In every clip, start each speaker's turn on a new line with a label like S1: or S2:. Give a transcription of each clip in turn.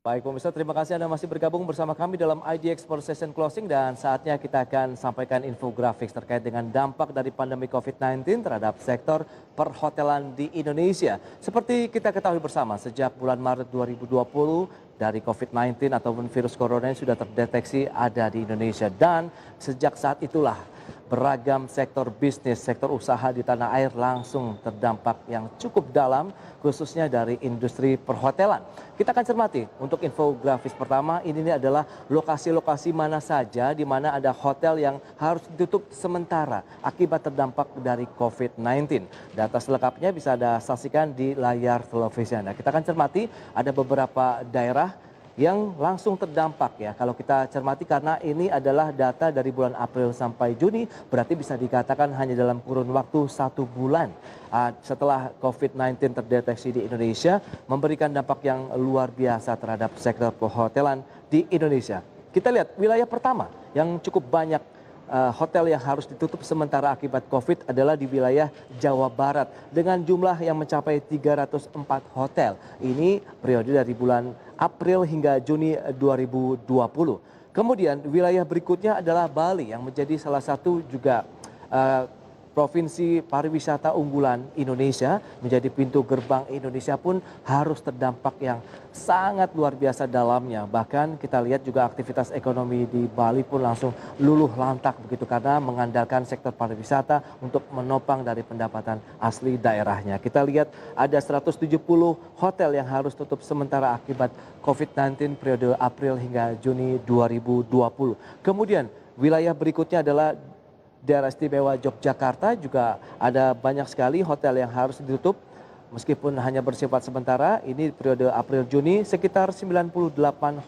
S1: Baik pemirsa, terima kasih Anda masih bergabung bersama kami dalam IDX for Session Closing dan saatnya kita akan sampaikan infografis terkait dengan dampak dari pandemi COVID-19 terhadap sektor perhotelan di Indonesia. Seperti kita ketahui bersama, sejak bulan Maret 2020 dari COVID-19 ataupun virus corona yang sudah terdeteksi ada di Indonesia dan sejak saat itulah beragam sektor bisnis, sektor usaha di tanah air langsung terdampak yang cukup dalam khususnya dari industri perhotelan. Kita akan cermati untuk infografis pertama ini adalah lokasi-lokasi mana saja di mana ada hotel yang harus ditutup sementara akibat terdampak dari COVID-19. Data selengkapnya bisa Anda saksikan di layar televisi Anda. Kita akan cermati ada beberapa daerah yang langsung terdampak ya. Kalau kita cermati karena ini adalah data dari bulan April sampai Juni, berarti bisa dikatakan hanya dalam kurun waktu 1 bulan setelah COVID-19 terdeteksi di Indonesia, memberikan dampak yang luar biasa terhadap sektor perhotelan di Indonesia. Kita lihat wilayah pertama yang cukup banyak hotel yang harus ditutup sementara akibat COVID adalah di wilayah Jawa Barat dengan jumlah yang mencapai 304 hotel. Ini periode dari bulan April hingga Juni 2020. Kemudian wilayah berikutnya adalah Bali yang menjadi salah satu juga provinsi pariwisata unggulan Indonesia, menjadi pintu gerbang Indonesia pun harus terdampak yang sangat luar biasa dalamnya. Bahkan kita lihat juga aktivitas ekonomi di Bali pun langsung luluh lantak begitu karena mengandalkan sektor pariwisata untuk menopang dari pendapatan asli daerahnya. Kita lihat ada 170 hotel yang harus tutup sementara akibat COVID-19 periode April hingga Juni 2020. Kemudian wilayah berikutnya adalah daerah istimewa Yogyakarta, juga ada banyak sekali hotel yang harus ditutup meskipun hanya bersifat sementara. Ini periode April-Juni sekitar 98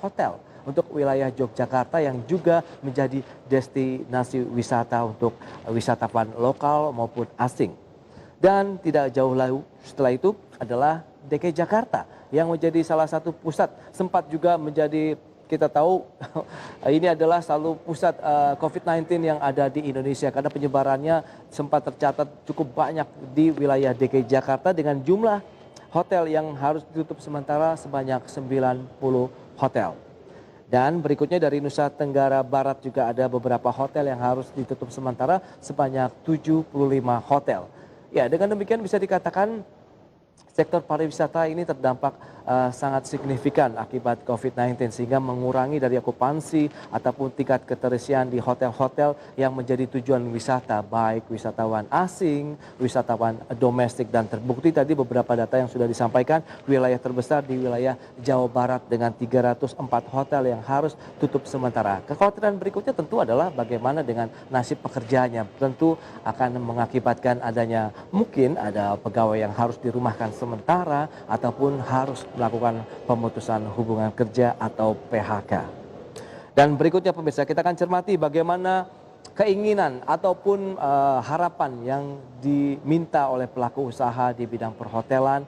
S1: hotel untuk wilayah Yogyakarta yang juga menjadi destinasi wisata untuk wisatawan lokal maupun asing. Dan tidak jauh lalu setelah itu adalah DKI Jakarta yang menjadi salah satu pusat, sempat juga menjadi, kita tahu ini adalah selalu pusat COVID-19 yang ada di Indonesia karena penyebarannya sempat tercatat cukup banyak di wilayah DKI Jakarta dengan jumlah hotel yang harus ditutup sementara sebanyak 90 hotel. Dan berikutnya dari Nusa Tenggara Barat juga ada beberapa hotel yang harus ditutup sementara sebanyak 75 hotel. Ya, dengan demikian bisa dikatakan sektor pariwisata ini terdampak sangat signifikan akibat COVID-19 sehingga mengurangi dari okupansi ataupun tingkat keterisian di hotel-hotel yang menjadi tujuan wisata, baik wisatawan asing, wisatawan domestik, dan terbukti tadi beberapa data yang sudah disampaikan, wilayah terbesar di wilayah Jawa Barat dengan 304 hotel yang harus tutup sementara. Kekhawatiran berikutnya tentu adalah bagaimana dengan nasib pekerjaannya, tentu akan mengakibatkan adanya mungkin ada pegawai yang harus dirumahkan sementara ataupun harus melakukan pemutusan hubungan kerja atau PHK. Dan berikutnya pemirsa, kita akan cermati bagaimana keinginan ataupun harapan yang diminta oleh pelaku usaha di bidang perhotelan.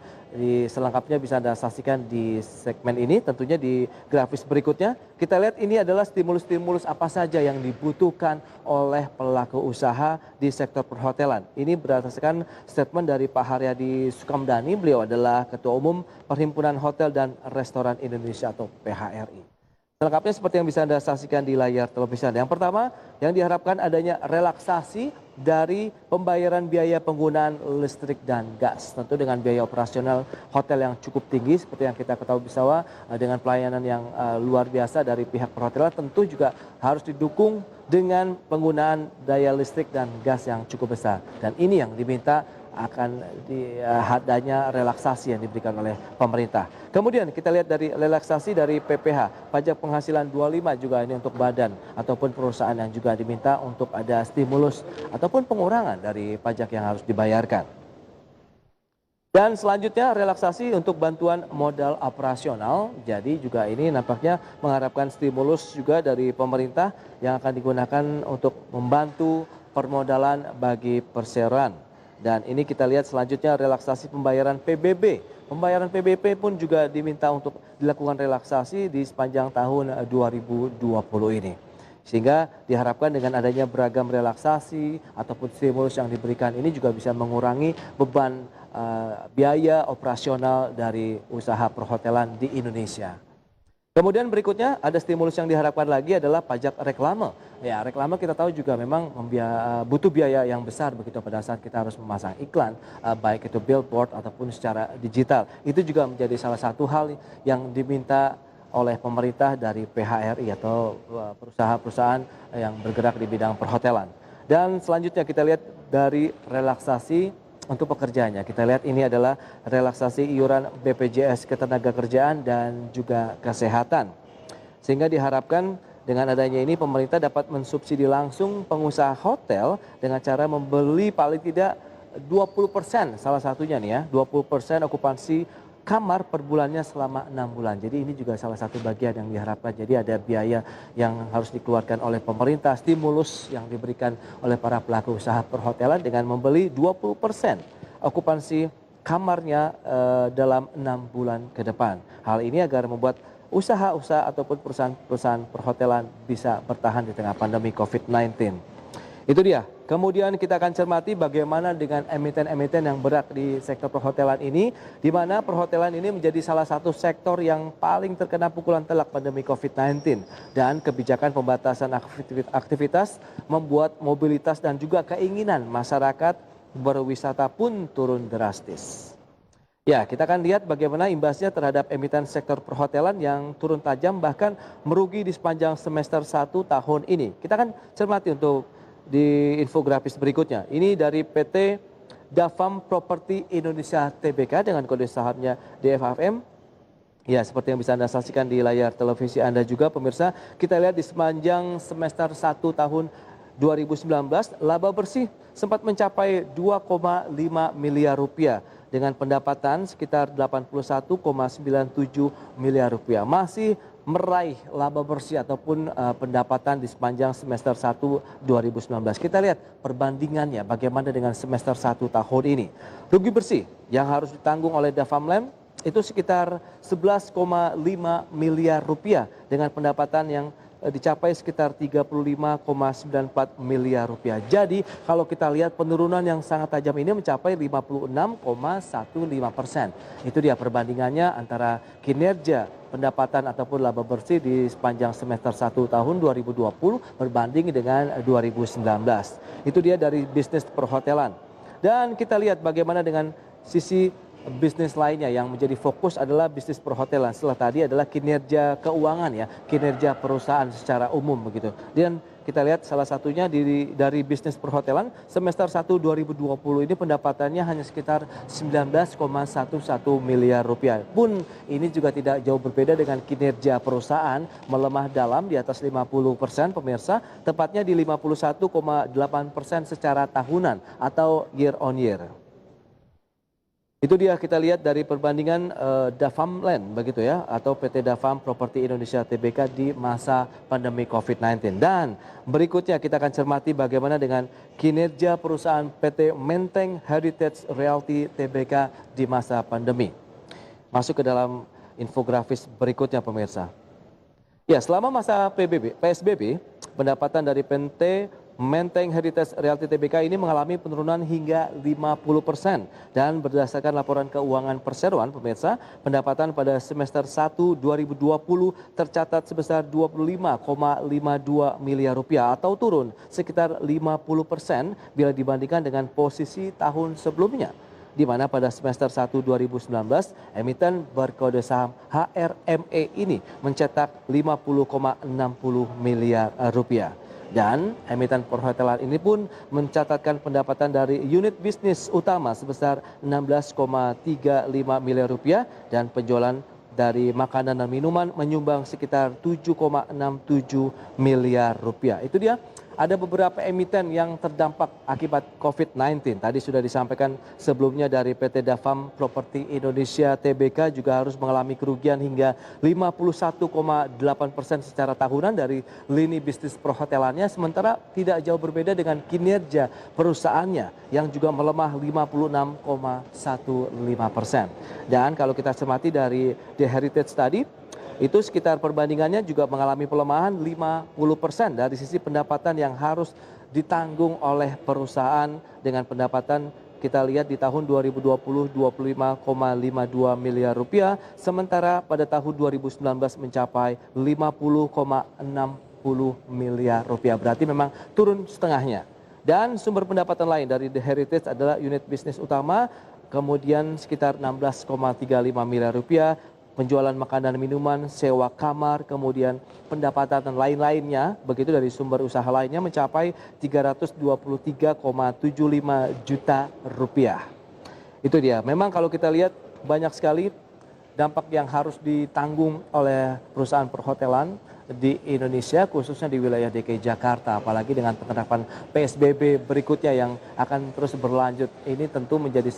S1: Selengkapnya bisa Anda saksikan di segmen ini, tentunya di grafis berikutnya. Kita lihat ini adalah stimulus-stimulus apa saja yang dibutuhkan oleh pelaku usaha di sektor perhotelan. Ini berdasarkan statement dari Pak Haryadi Sukamdhani, beliau adalah Ketua Umum Perhimpunan Hotel dan Restoran Indonesia atau PHRI. Selengkapnya seperti yang bisa Anda saksikan di layar televisi Anda. Yang pertama, yang diharapkan adanya relaksasi dari pembayaran biaya penggunaan listrik dan gas. Tentu dengan biaya operasional hotel yang cukup tinggi seperti yang kita ketahui bersama, dengan pelayanan yang luar biasa dari pihak perhotelan, tentu juga harus didukung dengan penggunaan daya listrik dan gas yang cukup besar. Dan ini yang diminta akan adanya relaksasi yang diberikan oleh pemerintah. Kemudian kita lihat dari relaksasi dari PPH, pajak penghasilan 25 juga ini untuk badan ataupun perusahaan yang juga diminta untuk ada stimulus ataupun pengurangan dari pajak yang harus dibayarkan. Dan selanjutnya relaksasi untuk bantuan modal operasional. Jadi juga ini nampaknya mengharapkan stimulus juga dari pemerintah yang akan digunakan untuk membantu permodalan bagi perseroan. Dan ini kita lihat selanjutnya relaksasi pembayaran PBB. Pembayaran PBB pun juga diminta untuk dilakukan relaksasi di sepanjang tahun 2020 ini. Sehingga diharapkan dengan adanya beragam relaksasi ataupun stimulus yang diberikan ini juga bisa mengurangi beban biaya operasional dari usaha perhotelan di Indonesia. Kemudian berikutnya ada stimulus yang diharapkan lagi adalah pajak reklame. Ya, reklame kita tahu juga memang butuh biaya yang besar begitu pada saat kita harus memasang iklan, baik itu billboard ataupun secara digital. Itu juga menjadi salah satu hal yang diminta oleh pemerintah dari PHRI atau perusahaan-perusahaan yang bergerak di bidang perhotelan. Dan selanjutnya kita lihat dari relaksasi untuk pekerjaannya. Kita lihat ini adalah relaksasi iuran BPJS Ketenagakerjaan dan juga Kesehatan. Sehingga diharapkan dengan adanya ini pemerintah dapat mensubsidi langsung pengusaha hotel dengan cara membeli paling tidak 20%, salah satunya nih ya, 20% okupansi kamar per bulannya selama 6 bulan. Jadi ini juga salah satu bagian yang diharapkan. Jadi ada biaya yang harus dikeluarkan oleh pemerintah, stimulus yang diberikan oleh para pelaku usaha perhotelan dengan membeli 20% okupansi kamarnya dalam 6 bulan ke depan. Hal ini agar membuat usaha-usaha ataupun perusahaan-perusahaan perhotelan bisa bertahan di tengah pandemi COVID-19. Itu dia. Kemudian kita akan cermati bagaimana dengan emiten-emiten yang bergerak di sektor perhotelan ini, di mana perhotelan ini menjadi salah satu sektor yang paling terkena pukulan telak pandemi COVID-19. Dan kebijakan pembatasan aktivitas membuat mobilitas dan juga keinginan masyarakat berwisata pun turun drastis. Ya, kita akan lihat bagaimana imbasnya terhadap emiten sektor perhotelan yang turun tajam bahkan merugi di sepanjang semester 1 tahun ini. Kita akan cermati untuk di infografis berikutnya. Ini dari PT Dafam Properti Indonesia Tbk dengan kode sahamnya DFAFM. Ya, seperti yang bisa Anda saksikan di layar televisi Anda juga pemirsa, kita lihat di sepanjang semester 1 tahun 2019 laba bersih sempat mencapai 2,5 miliar rupiah dengan pendapatan sekitar 81,97 miliar rupiah. Masih meraih laba bersih ataupun pendapatan di sepanjang semester 1 2019. Kita lihat perbandingannya bagaimana dengan semester 1 tahun ini. Rugi bersih yang harus ditanggung oleh Davamland itu sekitar 11,5 miliar rupiah dengan pendapatan yang dicapai sekitar 35,94 miliar rupiah. Jadi kalau kita lihat penurunan yang sangat tajam ini mencapai 56,15%. Itu dia perbandingannya antara kinerja pendapatan ataupun laba bersih di sepanjang semester 1 tahun 2020 berbanding dengan 2019. Itu dia dari bisnis perhotelan. Dan kita lihat bagaimana dengan sisi bisnis lainnya yang menjadi fokus adalah bisnis perhotelan. Setelah tadi adalah kinerja keuangan ya, kinerja perusahaan secara umum begitu. Dan kita lihat salah satunya dari bisnis perhotelan semester 1 2020 ini pendapatannya hanya sekitar 19,11 miliar rupiah. Pun ini juga tidak jauh berbeda dengan kinerja perusahaan melemah dalam di atas 50% pemirsa, tepatnya di 51,8% secara tahunan atau year on year. Itu dia kita lihat dari perbandingan Davamland begitu ya atau PT Dafam Properti Indonesia Tbk di masa pandemi COVID-19. Dan berikutnya kita akan cermati bagaimana dengan kinerja perusahaan PT Menteng Heritage Realty Tbk di masa pandemi. Masuk ke dalam infografis berikutnya pemirsa. Ya, selama masa PSBB, pendapatan dari PT Menteng Heritage Realty Tbk ini mengalami penurunan hingga 50%. Dan berdasarkan laporan keuangan perseroan pemirsa, pendapatan pada semester 1 2020 tercatat sebesar 25,52 miliar rupiah atau turun sekitar 50% bila dibandingkan dengan posisi tahun sebelumnya. Di mana pada semester 1 2019 emiten berkode saham HRME ini mencetak 50,60 miliar rupiah. Dan emiten perhotelan ini pun mencatatkan pendapatan dari unit bisnis utama sebesar 16,35 miliar rupiah dan penjualan dari makanan dan minuman menyumbang sekitar 7,67 miliar rupiah. Itu dia. Ada beberapa emiten yang terdampak akibat COVID-19. Tadi sudah disampaikan sebelumnya dari PT Dafam Properti Indonesia Tbk juga harus mengalami kerugian hingga 51,8% secara tahunan dari lini bisnis perhotelannya. Sementara tidak jauh berbeda dengan kinerja perusahaannya yang juga melemah 56,15%. Dan kalau kita cermati dari The Heritage tadi, itu sekitar perbandingannya juga mengalami pelemahan 50% dari sisi pendapatan yang harus ditanggung oleh perusahaan dengan pendapatan kita lihat di tahun 2020 25,52 miliar rupiah, sementara pada tahun 2019 mencapai 50,60 miliar rupiah. Berarti memang turun setengahnya. Dan sumber pendapatan lain dari The Heritage adalah unit bisnis utama, kemudian sekitar 16,35 miliar rupiah, penjualan makanan dan minuman, sewa kamar, kemudian pendapatan dan lain-lainnya, begitu dari sumber usaha lainnya mencapai 323,75 juta rupiah. Itu dia, memang kalau kita lihat banyak sekali dampak yang harus ditanggung oleh perusahaan perhotelan di Indonesia, khususnya di wilayah DKI Jakarta, apalagi dengan penerapan PSBB berikutnya yang akan terus berlanjut. Ini tentu menjadi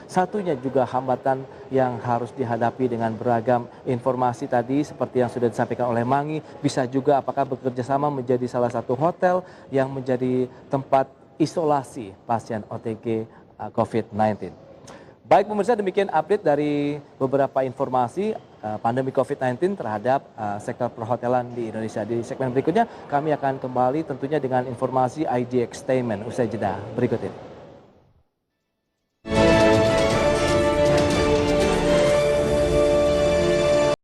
S1: satunya juga hambatan yang harus dihadapi dengan beragam informasi tadi seperti yang sudah disampaikan oleh Mangi. Bisa juga apakah bekerja sama menjadi salah satu hotel yang menjadi tempat isolasi pasien OTG COVID-19. Baik pemirsa, demikian update dari beberapa informasi pandemi COVID-19 terhadap sektor perhotelan di Indonesia. Di segmen berikutnya kami akan kembali tentunya dengan informasi IDX Statement usai jeda berikut ini.